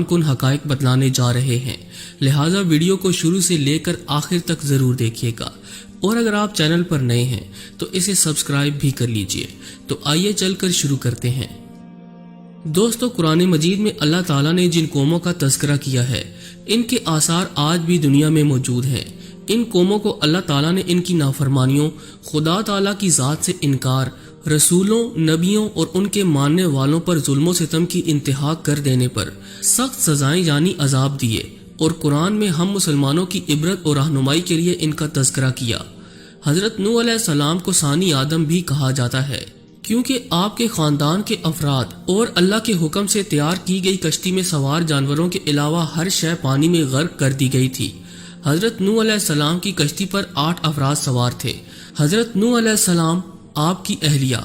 کن حقائق بتلانے جا رہے ہیں، لہٰذا ویڈیو کو شروع سے لے کر آخر تک ضرور دیکھیے گا، اور اگر آپ چینل پر نئے ہیں تو اسے سبسکرائب بھی کر لیجئے۔ تو آئیے چل کر شروع کرتے ہیں۔ دوستو، قرآن مجید میں اللہ تعالیٰ نے جن قوموں کا تذکرہ کیا ہے ان کے آثار آج بھی دنیا میں موجود ہیں۔ ان قوموں کو اللہ تعالیٰ نے ان کی نافرمانیوں، خدا تعالیٰ کی ذات سے انکار، رسولوں، نبیوں اور ان کے ماننے والوں پر ظلم و ستم کی انتہا کر دینے پر سخت سزائیں یعنی عذاب دیے، اور قرآن میں ہم مسلمانوں کی عبرت اور رہنمائی کے لیے ان کا تذکرہ کیا۔ حضرت نوح علیہ السلام کو ثانی آدم بھی کہا جاتا ہے، کیونکہ آپ کے خاندان کے افراد اور اللہ کے حکم سے تیار کی گئی کشتی میں سوار جانوروں کے علاوہ ہر شے پانی میں غرق کر دی گئی تھی۔ حضرت نوح علیہ السلام کی کشتی پر 8 افراد سوار تھے۔ حضرت نوح علیہ السلام، آپ کی اہلیہ،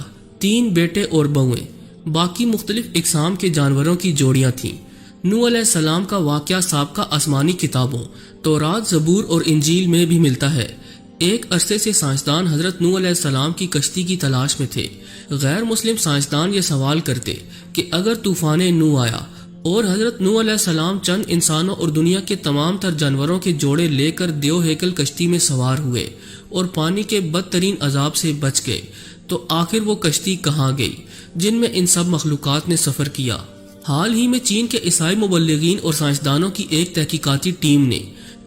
3 بیٹے اور بہویں، باقی مختلف اقسام کے جانوروں کی جوڑیاں تھیں۔ نوح علیہ السلام کا واقعہ سابقہ آسمانی کتابوں تورات، زبور اور انجیل میں بھی ملتا ہے۔ ایک عرصے سے سائنسدان حضرت نوح علیہ السلام کی کشتی کی تلاش میں تھے۔ غیر مسلم سائنسدان یہ سوال کرتے کہ اگر طوفان نوح آیا اور حضرت نوح علیہ السلام چند انسانوں اور دنیا کے تمام تر جانوروں کے جوڑے لے کر دیو ہیکل کشتی میں سوار ہوئے اور پانی کے بدترین عذاب سے بچ گئے، تو آخر وہ کشتی کہاں گئی جن میں ان سب مخلوقات نے سفر کیا؟ حال ہی میں چین کے عیسائی مبلغین اور سائنسدانوں کی ایک تحقیقاتی ٹیم نے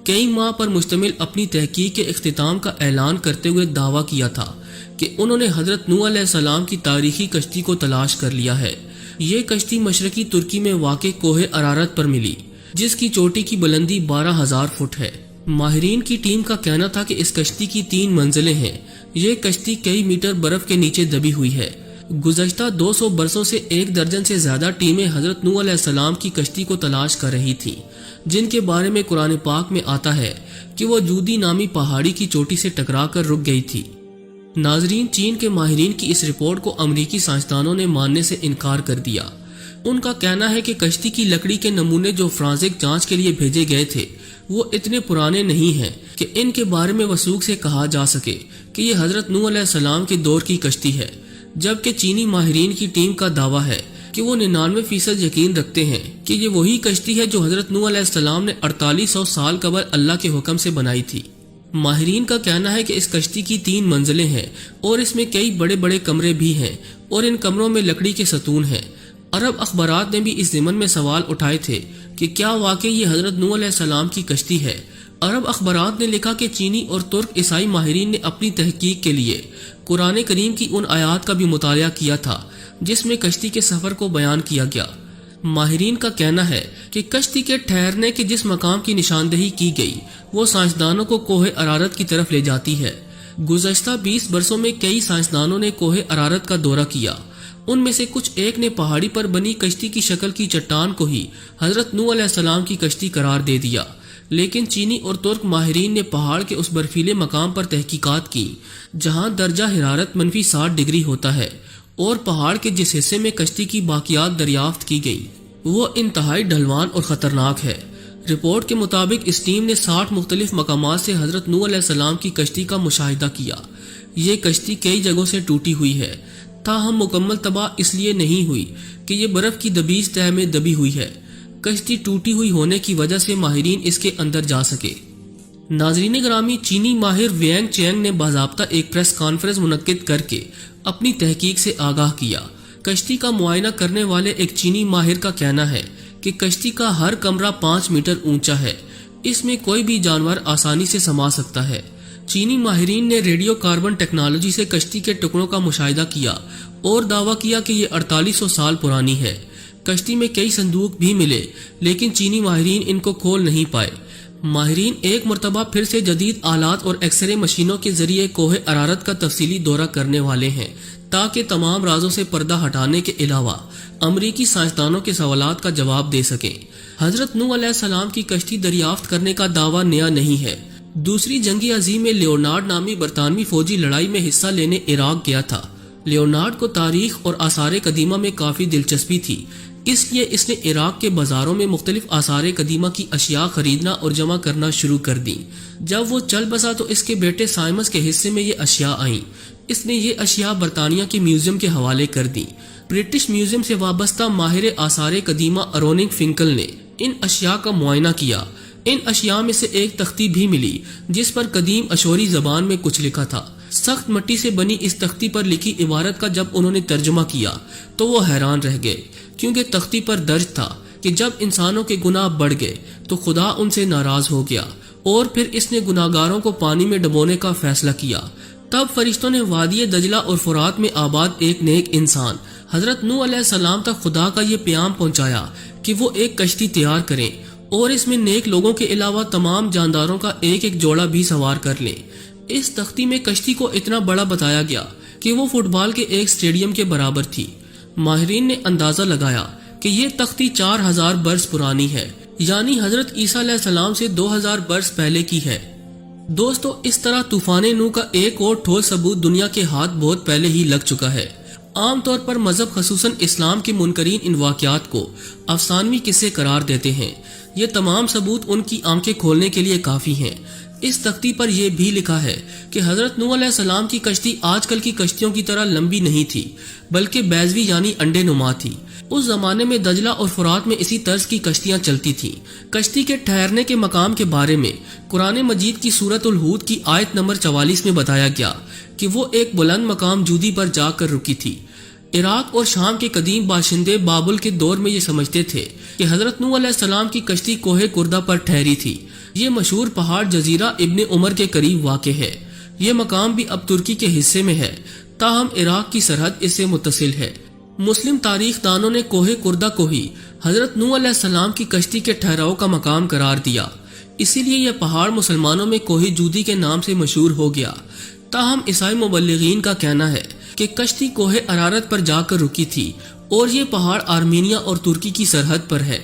کئی ماہ پر مشتمل اپنی تحقیق کے اختتام کا اعلان کرتے ہوئے دعویٰ کیا تھا کہ انہوں نے حضرت نوح علیہ السلام کی تاریخی کشتی کو تلاش کر لیا ہے۔ یہ کشتی مشرقی ترکی میں واقع کوہ ارارات پر ملی، جس کی چوٹی کی بلندی 12,000 فٹ ہے۔ ماہرین کی ٹیم کا کہنا تھا کہ اس کشتی کی 3 منزلیں ہیں۔ یہ کشتی کئی میٹر برف کے نیچے دبی ہوئی ہے۔ گزشتہ 200 برسوں سے 1 درجن سے زیادہ ٹیمیں حضرت نوح علیہ السلام کی کشتی کو تلاش کر رہی تھیں، جن کے بارے میں قرآن پاک میں آتا ہے کہ وہ جودی نامی پہاڑی کی چوٹی سے ٹکرا کر رک گئی تھی۔ ناظرین، چین کے ماہرین کی اس رپورٹ کو امریکی سائنسدانوں نے ماننے سے انکار کر دیا۔ ان کا کہنا ہے کہ کشتی کی لکڑی کے نمونے جو فرانسک جانچ کے لیے بھیجے گئے تھے وہ اتنے پرانے نہیں ہیں کہ ان کے بارے میں وثوق سے کہا جا سکے کہ یہ حضرت نوح علیہ السلام کے دور کی کشتی ہے، جبکہ چینی ماہرین کی ٹیم کا دعویٰ ہے کہ وہ 99% یقین رکھتے ہیں کہ یہ وہی کشتی ہے جو حضرت نوح علیہ السلام نے 4800 سال قبل اللہ کے حکم سے بنائی تھی۔ ماہرین کا کہنا ہے کہ اس کشتی کی 3 منزلیں ہیں اور اس میں کئی بڑے بڑے کمرے بھی ہیں، اور ان کمروں میں لکڑی کے ستون ہیں۔ عرب اخبارات نے بھی اس ضمن میں سوال اٹھائے تھے کہ کیا واقعی یہ حضرت نوح علیہ السلام کی کشتی ہے۔ عرب اخبارات نے لکھا کہ چینی اور ترک عیسائی ماہرین نے اپنی تحقیق کے لیے قرآن کریم کی ان آیات کا بھی مطالعہ کیا تھا جس میں کشتی کے سفر کو بیان کیا گیا۔ ماہرین کا کہنا ہے کہ کشتی کے ٹھہرنے کے جس مقام کی نشاندہی کی گئی وہ سائنسدانوں کو کوہ ارارات کی طرف لے جاتی ہے۔ گزشتہ 20 برسوں میں کئی سائنسدانوں نے کوہ ارارات کا دورہ کیا۔ ان میں سے کچھ ایک نے پہاڑی پر بنی کشتی کی شکل کی چٹان کو ہی حضرت نوح علیہ السلام کی کشتی قرار دے دیا، لیکن چینی اور ترک ماہرین نے پہاڑ کے اس برفیلے مقام پر تحقیقات کی جہاں درجہ حرارت -60 ڈگری ہوتا ہے، اور پہاڑ کے جس حصے میں کشتی کی باقیات دریافت کی گئی وہ انتہائی ڈھلوان اور خطرناک ہے۔ رپورٹ کے مطابق اس ٹیم نے 60 مختلف مقامات سے حضرت نوح علیہ السلام کی کشتی کا مشاہدہ کیا۔ یہ کشتی کئی جگہوں سے ٹوٹی ہوئی ہے، تاہم مکمل تباہ اس لیے نہیں ہوئی کہ یہ برف کی دبیج تہہ میں دبی ہوئی ہے۔ کشتی ٹوٹی ہوئی ہونے کی وجہ سے ماہرین اس کے اندر جا سکے۔ ناظرین گرامی، چینی ماہر وینگ چینگ نے باضابطہ ایک پریس کانفرنس منعقد کر کے اپنی تحقیق سے آگاہ کیا۔ کشتی کا معائنہ کرنے والے ایک چینی ماہر کا کہنا ہے کہ کشتی کا ہر کمرہ 5 میٹر اونچا ہے، اس میں کوئی بھی جانور آسانی سے سما سکتا ہے۔ چینی ماہرین نے ریڈیو کاربن ٹیکنالوجی سے کشتی کے ٹکڑوں کا مشاہدہ کیا اور دعویٰ کیا کہ یہ 4800 سال پرانی ہے۔ کشتی میں کئی صندوق بھی ملے، لیکن چینی ماہرین ان کو کھول نہیں پائے۔ ماہرین ایک مرتبہ پھر سے جدید آلات اور ایکس رے مشینوں کے ذریعے کوہ ارارات کا تفصیلی دورہ کرنے والے ہیں تاکہ تمام رازوں سے پردہ ہٹانے کے علاوہ امریکی سائنسدانوں کے سوالات کا جواب دے سکیں۔ حضرت نوح علیہ السلام کی کشتی دریافت کرنے کا دعویٰ نیا نہیں ہے۔ دوسری جنگ عظیم میں لیونارڈ نامی برطانوی فوجی لڑائی میں حصہ لینے عراق گیا تھا۔ لیونارڈ کو تاریخ اور آثار قدیمہ میں کافی دلچسپی تھی، اس لیے اس نے عراق کے بازاروں میں مختلف آثار قدیمہ کی اشیاء خریدنا اور جمع کرنا شروع کر دی۔ جب وہ چل بسا تو اس کے بیٹے سائمس کے حصے میں یہ اشیاء آئیں۔ اس نے یہ اشیاء برطانیہ کے میوزیم کے حوالے کر دی۔ برٹش میوزیم سے وابستہ ماہر آثار قدیمہ اروننگ فنکل نے ان اشیاء کا معائنہ کیا۔ ان اشیاء میں سے ایک تختی بھی ملی جس پر قدیم اشوری زبان میں کچھ لکھا تھا۔ سخت مٹی سے بنی اس تختی پر لکھی عبارت کا جب انہوں نے ترجمہ کیا تو وہ حیران رہ گئے، کیونکہ تختی پر درج تھا کہ جب انسانوں کے گناہ بڑھ گئے تو خدا ان سے ناراض ہو گیا اور پھر اس نے گناہگاروں کو پانی میں ڈبونے کا فیصلہ کیا۔ تب فرشتوں نے وادی دجلہ اور فرات میں آباد ایک نیک انسان حضرت نوح علیہ السلام تک خدا کا یہ پیام پہنچایا کہ وہ ایک کشتی تیار کریں اور اس میں نیک لوگوں کے علاوہ تمام جانداروں کا ایک ایک جوڑا بھی سوار کر لیں۔ اس تختی میں کشتی کو اتنا بڑا بتایا گیا کہ وہ فٹ بال کے ایک اسٹیڈیم کے برابر تھی۔ ماہرین نے اندازہ لگایا کہ یہ تختی 4000 برس پرانی ہے، یعنی حضرت عیسیٰ علیہ السلام سے 2000 برس پہلے کی ہے۔ دوستو، اس طرح طوفان نوح کا ایک اور ٹھوس ثبوت دنیا کے ہاتھ بہت پہلے ہی لگ چکا ہے۔ عام طور پر مذہب خصوصاً اسلام کے منکرین ان واقعات کو افسانوی قصے قرار دیتے ہیں۔ یہ تمام ثبوت ان کی آنکھیں کھولنے کے لیے کافی ہیں۔ اس تختی پر یہ بھی لکھا ہے کہ حضرت نوح علیہ السلام کی کشتی آج کل کی کشتیوں کی طرح لمبی نہیں تھی، بلکہ بیضوی یعنی انڈے نما تھی۔ اس زمانے میں دجلہ اور فرات میں اسی طرز کی کشتیاں چلتی تھیں۔ کشتی کے ٹھہرنے کے مقام کے بارے میں قرآن مجید کی سورۃ الہود کی آیت نمبر 44 میں بتایا گیا کہ وہ ایک بلند مقام جودی پر جا کر رکی تھی۔ عراق اور شام کے قدیم باشندے بابل کے دور میں یہ سمجھتے تھے کہ حضرت نوح علیہ السلام کی کشتی کوہ کردہ پر ٹھہری تھی۔ یہ مشہور پہاڑ جزیرہ ابن عمر کے قریب واقع ہے۔ یہ مقام بھی اب ترکی کے حصے میں ہے، تاہم عراق کی سرحد اس سے متصل ہے۔ مسلم تاریخ دانوں نے کوہ کردہ کو ہی حضرت نوح علیہ السلام کی کشتی کے ٹھہراؤ کا مقام قرار دیا، اسی لیے یہ پہاڑ مسلمانوں میں کوہ جودی کے نام سے مشہور ہو گیا۔ تاہم عیسائی مبلغین کا کہنا ہے کہ کشتی کوہ ارارت پر جا کر رکی تھی اور یہ پہاڑ آرمینیا اور ترکی کی سرحد پر ہے۔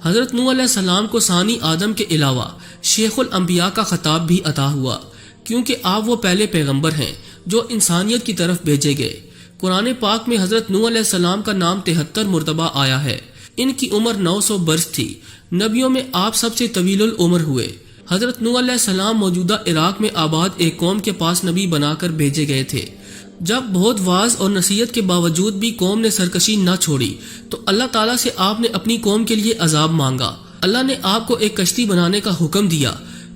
حضرت نوح علیہ السلام کو ثانی آدم کے علاوہ شیخ الانبیاء کا خطاب بھی عطا ہوا، کیونکہ آپ وہ پہلے پیغمبر ہیں جو انسانیت کی طرف بھیجے گئے۔ قرآن پاک میں حضرت نوح علیہ السلام کا نام 73 مرتبہ آیا ہے۔ ان کی عمر 900 برس تھی۔ نبیوں میں آپ سب سے طویل العمر ہوئے۔ حضرت نوح علیہ السلام موجودہ عراق میں آباد ایک قوم کے پاس نبی بنا کر بھیجے گئے تھے۔ جب بہت واعظ اور نصیحت کے باوجود بھی قوم نے سرکشی نہ چھوڑی تو اللہ تعالیٰ سے آپ نے اپنی قوم کے لیے عذاب مانگا۔ اللہ نے آپ کو ایک کشتی بنانے کا حکم دیا۔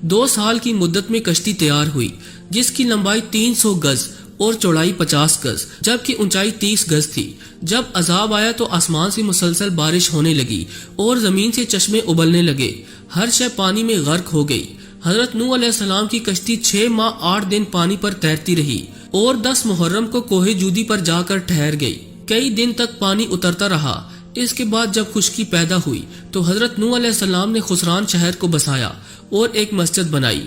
2 سال کی مدت میں کشتی تیار ہوئی، جس کی لمبائی 300 گز اور چوڑائی 50 گز جبکہ اونچائی 30 گز تھی۔ جب عذاب آیا تو آسمان سے مسلسل بارش ہونے لگی اور زمین سے چشمے ابلنے لگے، ہر شے پانی میں غرق ہو گئی۔ حضرت نوح علیہ السلام کی کشتی 6 ماہ 8 دن پانی پر تیرتی رہی اور 10 محرم کو کوہ جودی پر جا کر ٹھہر گئی۔ کئی دن تک پانی اترتا رہا۔ اس کے بعد جب خشکی پیدا ہوئی تو حضرت نوح علیہ السلام نے خسران شہر کو بسایا اور ایک مسجد بنائی۔